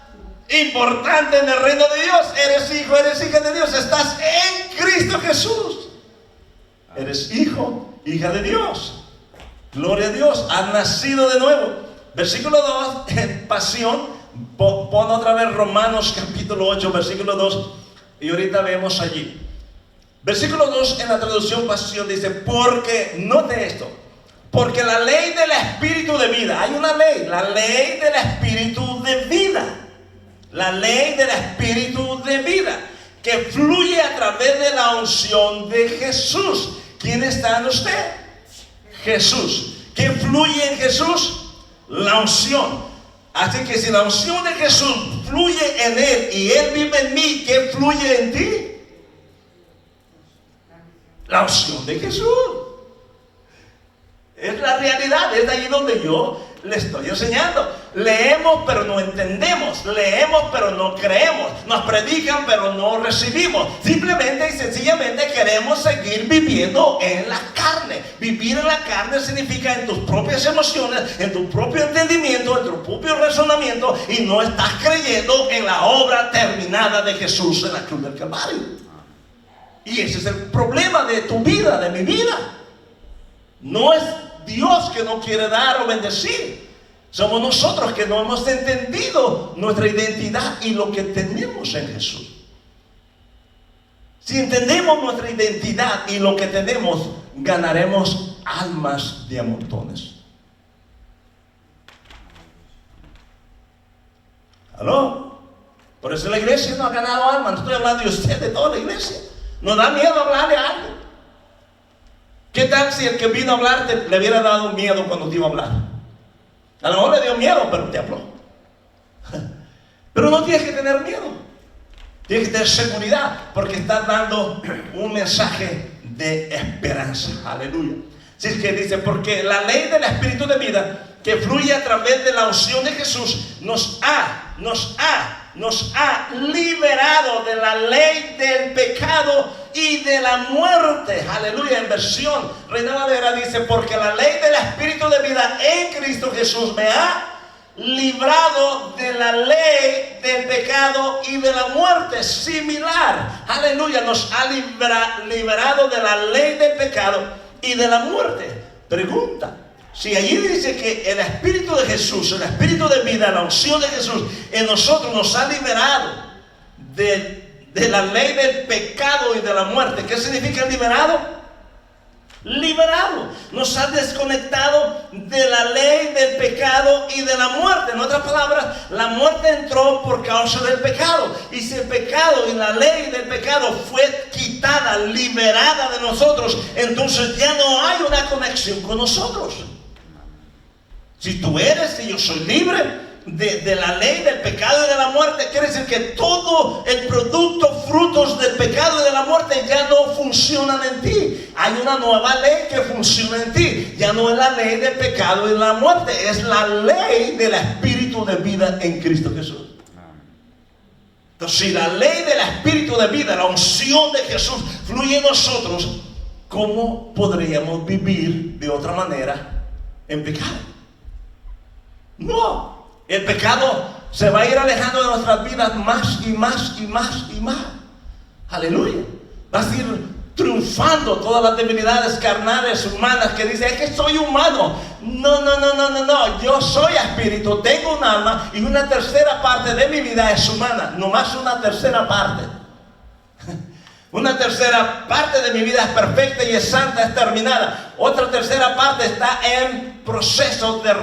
importante en el reino de Dios. Eres hijo, eres hija de Dios. Estás en Cristo Jesús. Eres hijo, hija de Dios. Gloria a Dios. Has nacido de nuevo. Versículo 2, en Pasión. Pon otra vez Romanos capítulo 8, versículo 2. Y ahorita vemos allí. Versículo 2 en la traducción Pasión dice: porque, note esto, porque la ley del espíritu de vida. Hay una ley, la ley del espíritu de vida. La ley del espíritu de vida, que fluye a través de la unción de Jesús. ¿Quién está en usted? Jesús. ¿Qué fluye en Jesús? La unción. Así que si la unción de Jesús fluye en Él y Él vive en mí, ¿qué fluye en ti? La unción de Jesús. Es la realidad, es de ahí donde yo le estoy enseñando. Leemos pero no entendemos, leemos pero no creemos, nos predican pero no recibimos. Simplemente y sencillamente queremos seguir viviendo en la carne. Vivir en la carne significa en tus propias emociones, en tu propio entendimiento, en tu propio razonamiento, y no estás creyendo en la obra terminada de Jesús en la cruz del Calvario. Y ese es el problema de tu vida, de mi vida. No es Dios que no quiere dar o bendecir. Somos nosotros que no hemos entendido nuestra identidad y lo que tenemos en Jesús. Si entendemos nuestra identidad y lo que tenemos, ganaremos almas de a montones. ¿Aló? Por eso la iglesia no ha ganado almas. No estoy hablando de usted, de toda la iglesia. Nos da miedo hablarle a alguien. ¿Qué tal si el que vino a hablarte le hubiera dado miedo cuando te iba a hablar? A lo mejor le dio miedo, pero te habló. Pero no tienes que tener miedo. Tienes que tener seguridad, porque estás dando un mensaje de esperanza. Aleluya. Así es que dice: porque la ley del espíritu de vida que fluye a través de la unción de Jesús nos ha liberado de la ley del pecado y de la muerte. Aleluya. En versión Reina Valera dice: porque la ley del espíritu de vida en Cristo Jesús me ha librado de la ley del pecado y de la muerte. Similar. Aleluya. Nos ha liberado de la ley del pecado y de la muerte. Pregunta: Si allí dice que el Espíritu de Jesús, el Espíritu de vida, la unción de Jesús en nosotros nos ha liberado de la ley del pecado y de la muerte. ¿Qué significa liberado? Liberado. Nos ha desconectado de la ley del pecado y de la muerte. En otras palabras, la muerte entró por causa del pecado. Y si el pecado y la ley del pecado fue quitada, liberada de nosotros, entonces ya no hay una conexión con nosotros. Si tú eres y yo soy libre de la ley del pecado y de la muerte, quiere decir que todo el producto, frutos del pecado y de la muerte ya no funcionan en ti. Hay una nueva ley que funciona en ti. Ya no es la ley del pecado y de la muerte, es la ley del Espíritu de vida en Cristo Jesús. Entonces, si la ley del Espíritu de vida, la unción de Jesús fluye en nosotros, ¿cómo podríamos vivir de otra manera en pecado? No. El pecado se va a ir alejando de nuestras vidas más y más y más y más. Aleluya. Vas a ir triunfando todas las debilidades carnales, humanas, que dicen, es que soy humano. No. Yo soy espíritu, tengo un alma y una tercera parte de mi vida es humana. No más una tercera parte. Una tercera parte de mi vida es perfecta y es santa, es terminada. Otra tercera parte está en proceso de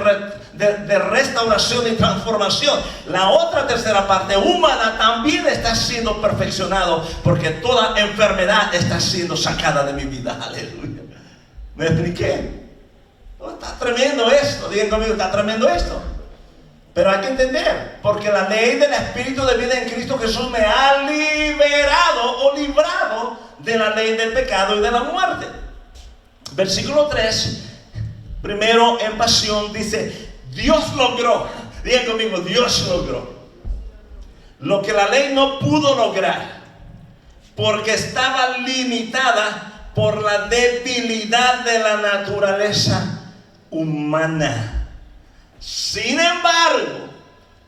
restauración y transformación. La otra tercera parte humana también está siendo perfeccionado, porque toda enfermedad está siendo sacada de mi vida. Aleluya. ¿Me expliqué? Oh, está tremendo esto. Digan conmigo, está tremendo esto. Pero hay que entender, porque la ley del Espíritu de vida en Cristo Jesús me ha liberado o librado de la ley del pecado y de la muerte. Versículo 3, primero en pasión, dice: Dios logró, digan conmigo, Dios logró lo que la ley no pudo lograr, porque estaba limitada por la debilidad de la naturaleza humana. Sin embargo,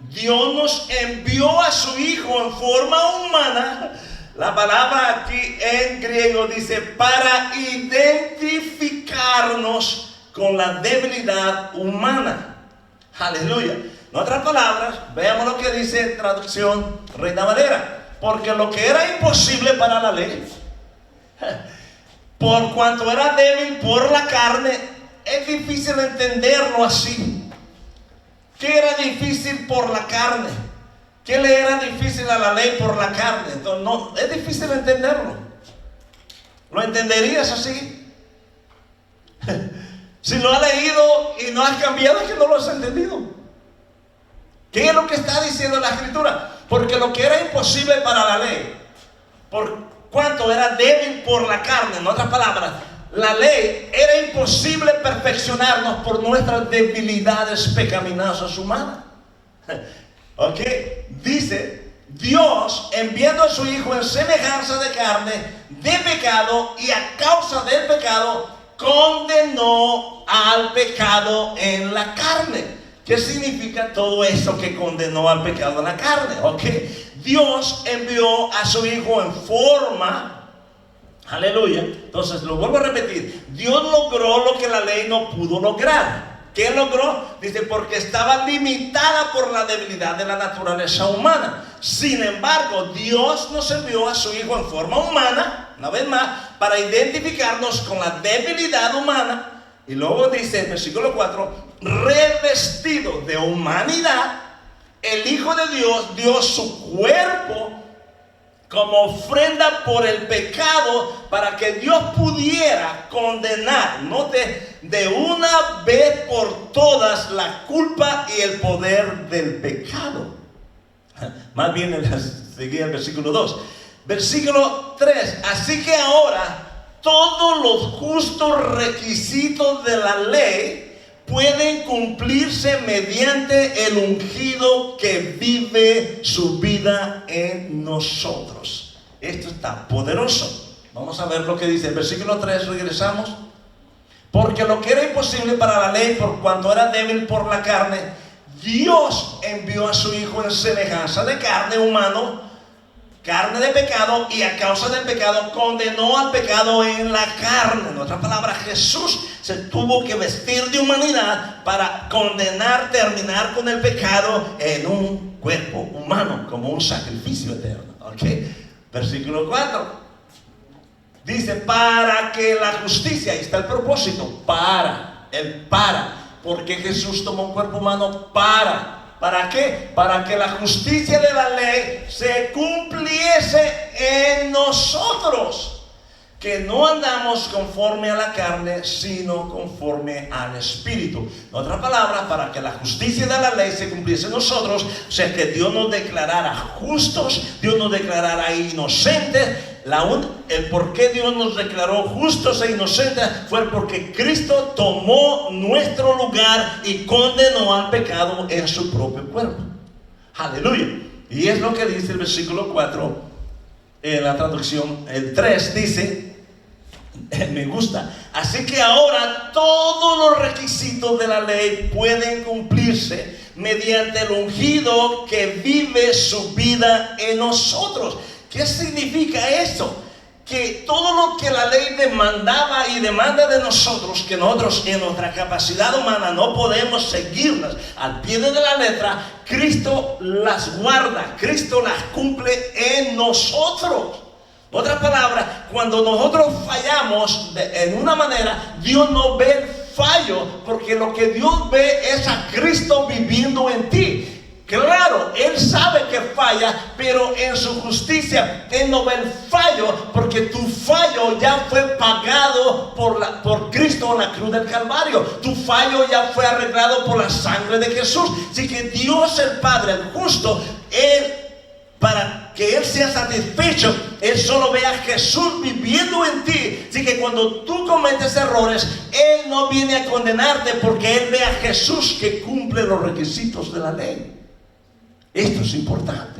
Dios nos envió a su Hijo en forma humana. La palabra aquí en griego dice para identificarnos con la debilidad humana. Aleluya. En otras palabras, veamos lo que dice traducción Reina Valera. Porque lo que era imposible para la ley, por cuanto era débil por la carne, es difícil entenderlo así. ¿Qué era difícil por la carne? ¿Qué le era difícil a la ley por la carne? Entonces, no, es difícil entenderlo. ¿Lo entenderías así? Si lo has leído y no has cambiado, es que no lo has entendido. ¿Qué es lo que está diciendo la Escritura? Porque lo que era imposible para la ley, por cuanto era débil por la carne, en otras palabras, la ley era imposible perfeccionarnos por nuestras debilidades pecaminosas humanas. Ok, dice: Dios, enviando a su Hijo en semejanza de carne, de pecado, y a causa del pecado, condenó al pecado en la carne. ¿Qué significa todo eso que condenó al pecado en la carne? Ok, Dios envió a su Hijo en forma. Aleluya. Entonces lo vuelvo a repetir. Dios logró lo que la ley no pudo lograr. ¿Qué logró? Dice, porque estaba limitada por la debilidad de la naturaleza humana. Sin embargo, Dios nos envió a su Hijo en forma humana, una vez más, para identificarnos con la debilidad humana. Y luego dice en versículo 4, revestido de humanidad, el Hijo de Dios dio su cuerpo como ofrenda por el pecado, para que Dios pudiera condenar, note, de una vez por todas la culpa y el poder del pecado. Más bien seguía el versículo 2. Versículo 3, así que ahora todos los justos requisitos de la ley pueden cumplirse mediante el ungido que vive su vida en nosotros. Esto está poderoso. Vamos a ver lo que dice el versículo 3, regresamos. Porque lo que era imposible para la ley, por cuanto era débil por la carne, Dios envió a su Hijo en semejanza de carne humano, carne de pecado, y a causa del pecado condenó al pecado en la carne. En otras palabras, Jesús se tuvo que vestir de humanidad para condenar, terminar con el pecado en un cuerpo humano, como un sacrificio eterno. Versículo 4 dice: para que la justicia, ahí está el propósito, para. Porque Jesús tomó un cuerpo humano ¿para qué? Para que la justicia de la ley se cumpliese en nosotros, que no andamos conforme a la carne, sino conforme al Espíritu. En otras palabras, para que la justicia de la ley se cumpliese en nosotros, o sea, que Dios nos declarara justos, Dios nos declarara inocentes. El por qué Dios nos declaró justos e inocentes fue porque Cristo tomó nuestro lugar y condenó al pecado en su propio cuerpo. Aleluya. Y es lo que dice el versículo 4 en la traducción. El 3 dice, me gusta: así que ahora todos los requisitos de la ley pueden cumplirse mediante el ungido que vive su vida en nosotros. ¿Qué significa esto? Que todo lo que la ley demandaba y demanda de nosotros, que nosotros en nuestra capacidad humana no podemos seguirlas al pie de la letra, Cristo las guarda, Cristo las cumple en nosotros. Otra palabra, cuando nosotros fallamos en una manera, Dios no ve el fallo, porque lo que Dios ve es a Cristo viviendo en ti. Claro, Él sabe que falla, pero en su justicia Él no ve el fallo, porque tu fallo ya fue pagado por Cristo en la cruz del Calvario. Tu fallo ya fue arreglado por la sangre de Jesús. Así que Dios el Padre, el justo, para que Él sea satisfecho, Él solo ve a Jesús viviendo en ti. Así que cuando tú cometes errores, Él no viene a condenarte, porque Él ve a Jesús que cumple los requisitos de la ley. Esto es importante.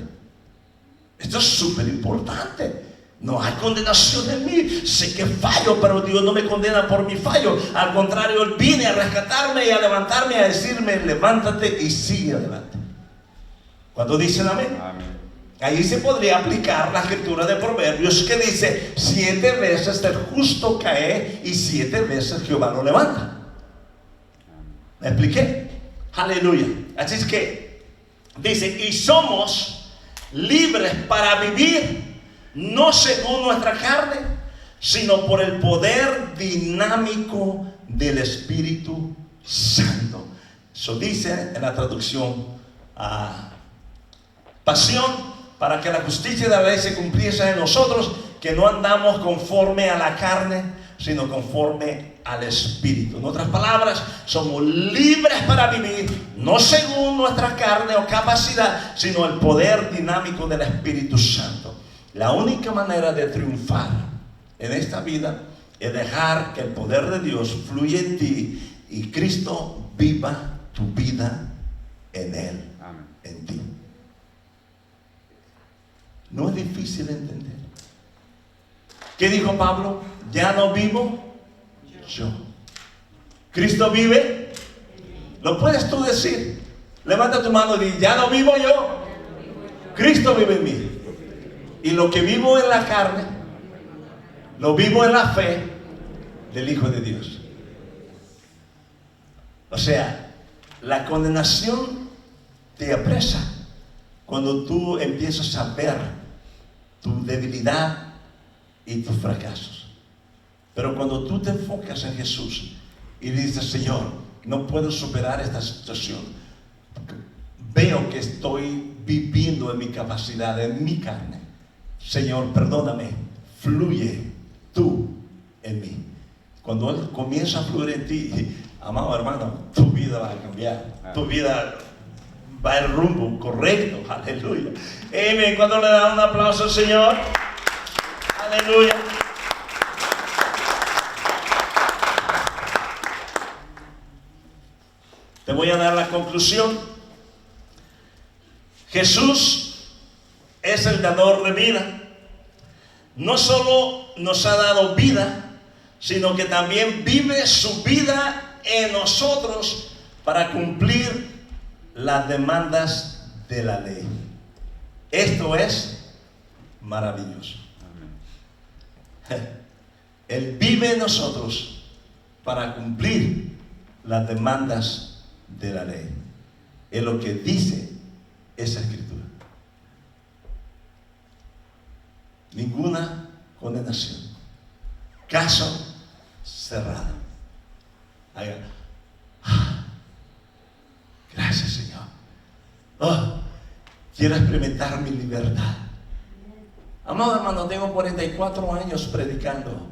Esto es súper importante. No hay condenación en mí. Sé que fallo, pero Dios no me condena por mi fallo. Al contrario, Él viene a rescatarme y a levantarme, a decirme: levántate y sigue adelante. ¿Cuántos dicen amén? Amén. Ahí se podría aplicar la escritura de Proverbios, que dice: 7 veces el justo cae y 7 veces Jehová lo levanta. ¿Me expliqué? Aleluya. Así es que dice: y somos libres para vivir, no según nuestra carne, sino por el poder dinámico del Espíritu Santo. Eso dice en la traducción Pasión: para que la justicia de la ley se cumpliese en nosotros, que no andamos conforme a la carne, sino conforme al Espíritu. En otras palabras, somos libres para vivir, no según nuestra carne o capacidad, sino el poder dinámico del Espíritu Santo. La única manera de triunfar en esta vida es dejar que el poder de Dios fluya en ti y Cristo viva tu vida en Él. Amén. En ti. No es difícil entender. ¿Qué dijo Pablo? Ya no vivo yo. Cristo vive. ¿Lo puedes tú decir? Levanta tu mano y di: ya no vivo yo. Cristo vive en mí. Y lo que vivo en la carne, lo vivo en la fe del Hijo de Dios. O sea, la condenación te apresa cuando tú empiezas a ver tu debilidad y tus fracasos. Pero cuando tú te enfocas en Jesús y dices: Señor, no puedo superar esta situación, veo que estoy viviendo en mi capacidad, en mi carne. Señor, perdóname, fluye tú en mí. Cuando Él comienza a fluir en ti, amado hermano, tu vida va a cambiar. Tu vida va al rumbo correcto. Aleluya. Amén. Cuando le dan un aplauso al Señor. Aleluya. Te voy a dar la conclusión. Jesús es el dador de vida. No solo nos ha dado vida, sino que también vive su vida en nosotros para cumplir las demandas de la ley. Esto es maravilloso. Él vive en nosotros para cumplir las demandas de la ley. Es lo que dice esa escritura. Ninguna condenación. Caso cerrado. Haga. Gracias, Señor. Oh, quiero experimentar mi libertad. Amado hermano, tengo 44 años predicando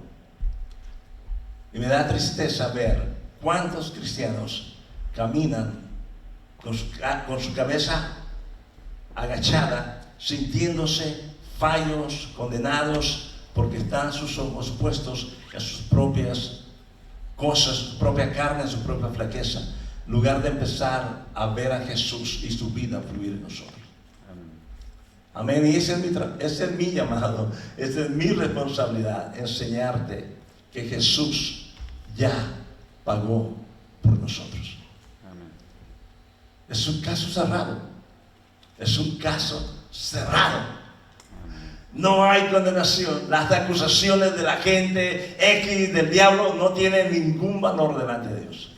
y me da tristeza ver cuántos cristianos caminan con su cabeza agachada, sintiéndose fallos, condenados, porque están sus ojos puestos en sus propias cosas, su propia carne, su propia flaqueza, en lugar de empezar a ver a Jesús y su vida fluir en nosotros. Amén. Y ese es mi llamado, esa es mi responsabilidad, enseñarte que Jesús ya pagó por nosotros. Amén. Es un caso cerrado. Es un caso cerrado. Amén. No hay condenación. Las acusaciones de la gente X, del diablo, no tienen ningún valor delante de Dios.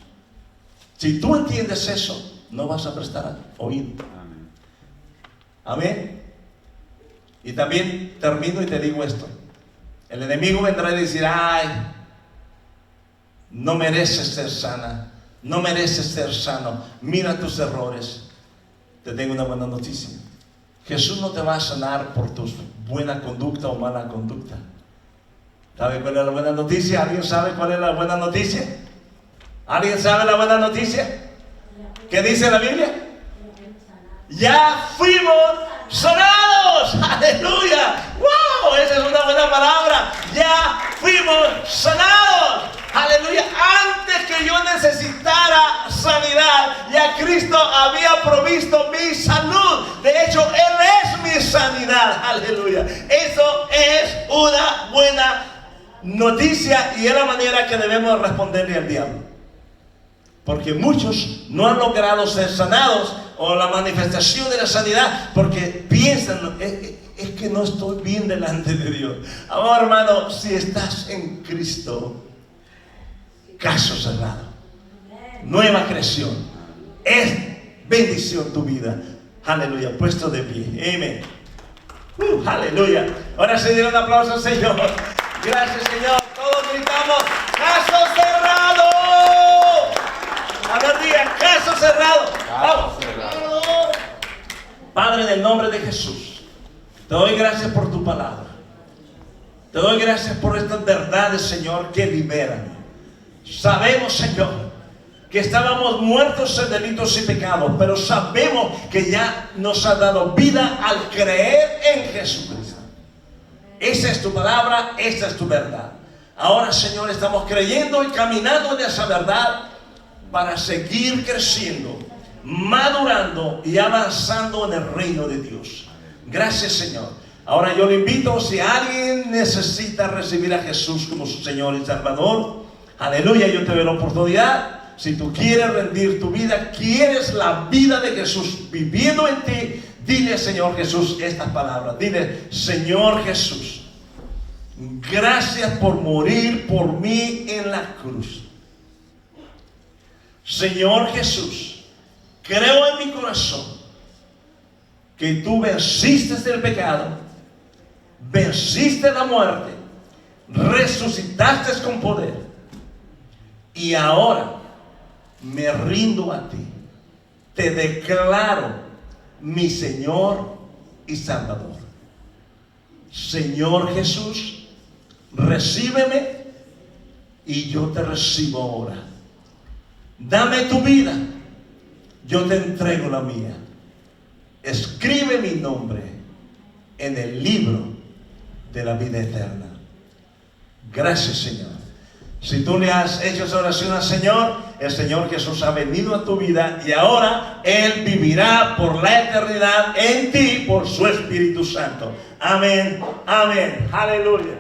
Si tú entiendes eso, no vas a prestar oído. Amén. Amén. Y también termino y te digo esto. El enemigo vendrá y decir: ay, no mereces ser sana, no mereces ser sano, mira tus errores. Te tengo una buena noticia. Jesús no te va a sanar por tu buena conducta o mala conducta. ¿Sabe cuál es la buena noticia? ¿Alguien sabe cuál es la buena noticia? ¿Alguien sabe la buena noticia? ¿Qué dice la Biblia? Ya fuimos sanados. ¡Aleluya! ¡Wow! Esa es una buena palabra. Ya fuimos sanados. ¡Aleluya! Antes que yo necesitara sanidad, ya Cristo había provisto mi salud. De hecho, Él es mi sanidad. ¡Aleluya! Eso es una buena noticia y es la manera que debemos responderle al diablo. Porque muchos no han logrado ser sanados o la manifestación de la sanidad porque piensan: es que no estoy bien delante de Dios. Amado hermano, si estás en Cristo, caso cerrado, nueva creación, es bendición tu vida. Aleluya, puesto de pie. Amén. Aleluya. Ahora se dio un aplauso al Señor. Gracias, Señor. Todos gritamos: caso cerrado. A ver, diga: caso cerrado. Vamos. Padre, en el nombre de Jesús, te doy gracias por tu palabra. Te doy gracias por estas verdades, Señor, que liberan. Sabemos, Señor, que estábamos muertos en delitos y pecados, pero sabemos que ya nos has dado vida al creer en Jesucristo. Esa es tu palabra, esa es tu verdad. Ahora, Señor, estamos creyendo y caminando en esa verdad para seguir creciendo, madurando y avanzando en el reino de Dios. Gracias, Señor. Ahora yo le invito, si alguien necesita recibir a Jesús como su Señor y Salvador, aleluya, yo te doy la oportunidad. Si tú quieres rendir tu vida, quieres la vida de Jesús viviendo en ti, dile: Señor Jesús, estas palabras. Dile: Señor Jesús, gracias por morir por mí en la cruz. Señor Jesús, creo en mi corazón que tú venciste el pecado, venciste la muerte, resucitaste con poder, y ahora me rindo a ti. Te declaro mi Señor y Salvador. Señor Jesús, recíbeme y yo te recibo ahora. Dame tu vida, yo te entrego la mía. Escribe mi nombre en el libro de la vida eterna. Gracias, Señor. Si tú le has hecho esa oración al Señor, el Señor Jesús ha venido a tu vida y ahora Él vivirá por la eternidad en ti por su Espíritu Santo. Amén, amén, aleluya.